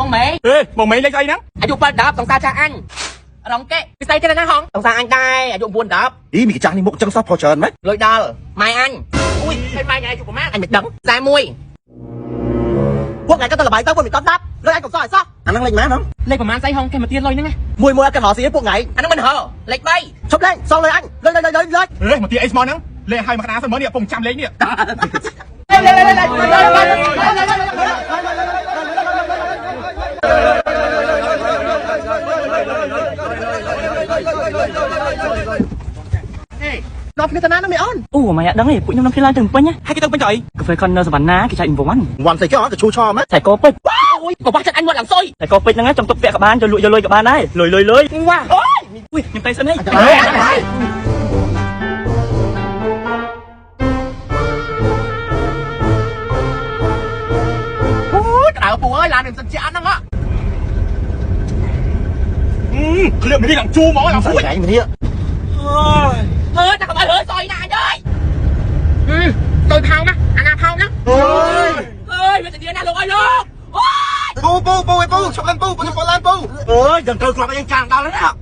Bông mẹ. Bông mẹ lấy dây nắng. Anh chụp bên đập, tổng xa cha anh. Rong kệ, cái tay trên này không? Tổng xa anh đây, anh chụp buồn đập. Ý mình trang đi một chân sắp phò trơn mấy. Lôi đờ, mai anh. Ui, bên mai này chụp của mát, anh mệt đắng. Dài mùi. Quốc này có tên là bài tao quân bị con đắp. Lôi anh cũng sỏi sóc. Anh đang lên má không? Lên của mát dây không, cái mà tiên lôi nữa nghe. Mùi cái nó gì ấy quốc này. Anh đang bên hờ, lệch bay. Chốc lên, xong lên anh. Lên. Một tia X-Mon nắng. Lên hai mặt đá xong mới nè, cùng trăm lấy nè. Nó phía tên nó mày on. Mày ạ, đáng lẽ cũng năm phía lan từng quanh nhá. Hai cái tông bên trời. Cà phê con Savannah cái chạy in vốn. Hoàn thấy cái đó là chua cho mấy. Thầy có pích. Ôi, có bác chân anh một làm xôi. Thầy có pích năng trong tục vẽ các bạn cho lùi các bạn đấy. Lùi. Wow. Ui, nhầm tay sân ấy. Ôi, cái bố ơi, làm được sân chán lắm á. Liệu mình đi làm chu máu làm phui. Cái mình đi ạ. Thôi, ta không phải hơi xôi này ơi. Tôi thao má, anh làm thao nhá. Ơi, bây giờ đi nào luôn ơi luôn. Bu, chọc lên bu, chọc lên bu. Ơi, đừng cơ anh chàng đau lắm ạ.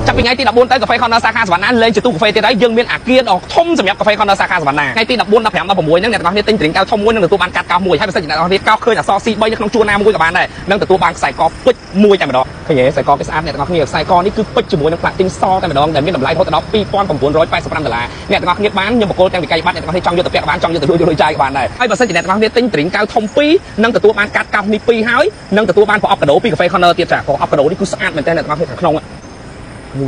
Chắc vì ngày tí 14 tới cà phê Corner សាខា Savannah លេងជាទូកាហ្វេទៀតហើយយើងមានអាគារដ៏ធំសម្រាប់កាហ្វេ Corner សាខា Savannah ថ្ងៃទី 14 15 16 ហ្នឹងអ្នកទាំងអស់គ្នាទិញត្រីកៅធំមួយនឹងទទួលបានកត់កោសមួយហើយបើសិនជាអ្នកទាំងអស់គ្នាកោសឃើញអក្សរ C3 នៅក្នុងជួរណាមួយក៏បានដែរនឹងទទួលបានខ្សែកពេជ្រមួយតែម្ដងឃើញទេខ្សែកគេស្អាតអ្នកទាំងអស់គ្នាខ្សែកនេះគឺពេជ្រជាមួយនឹង Platinum សតែម្ដងដែលមានតម្លៃរហូតដល់ $2985 អ្នកទាំងអស់គ្នាបានខ្ញុំបកគោលទាំងវិក័យប័ត្រអ្នកទាំងអស់គ្នាចង់យកទៅពាក់ក៏បានចង់យកទៅលុយចាយក៏បានដែរហើយបើសិនជាអ្នកទាំងអស់គ្នាទិញត្រីកៅធំ2នឹងទទួលបានកាត់កោសនេះ2ហើយនឹងទទួលបានប្រអប់កាដូពីកាហ្វេ Corner ទៀតចាប្រអប់កាដូនេះគឺស្អាតមែនតើអ្នកទាំងអស់គ្នាខាងក្នុង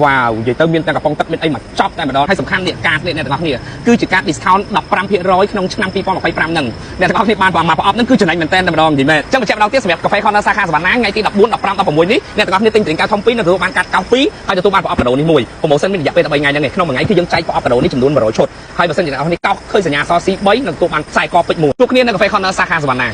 វ៉ាវនិយាយទៅមានទាំងកំប៉ុងទឹកមានអីមកចប់តែម្ដងហើយសំខាន់នេះកាតនេះអ្នកទាំងអស់គ្នាគឺជាកាត discount 15% ក្នុងឆ្នាំ2025ហ្នឹងអ្នកទាំងអស់គ្នាបានប្រអប់ហ្នឹងគឺចំណេញមែនតើតែម្ដងនិយាយមែនអញ្ចឹងបញ្ជាក់ម្ដងទៀតសម្រាប់កាហ្វេ Corner សាខា Savannah ថ្ងៃទី 14 15 16នេះអ្នកទាំងអស់គ្នាទិញត្រីកៅធំ2នឹងទទួលបានកាតកោស2ហើយទទួលបានប្រអប់កាដូនេះមួយ promotion មានរយៈពេល13ថ្ងៃហ្នឹងឯងក្នុងមួយថ្ងៃគឺយើងចែកប្រអប់កាដូនេះចំនួន100ឈុតហើយបើសិនជាអ្នកទាំងអស់គ្នាកោសឃើញសញ្ញាស C3 នឹងទទួលបានខ្សែកពេជ្រមួយជួបគ្នានៅកាហ្វេ Corner សាខា Savannah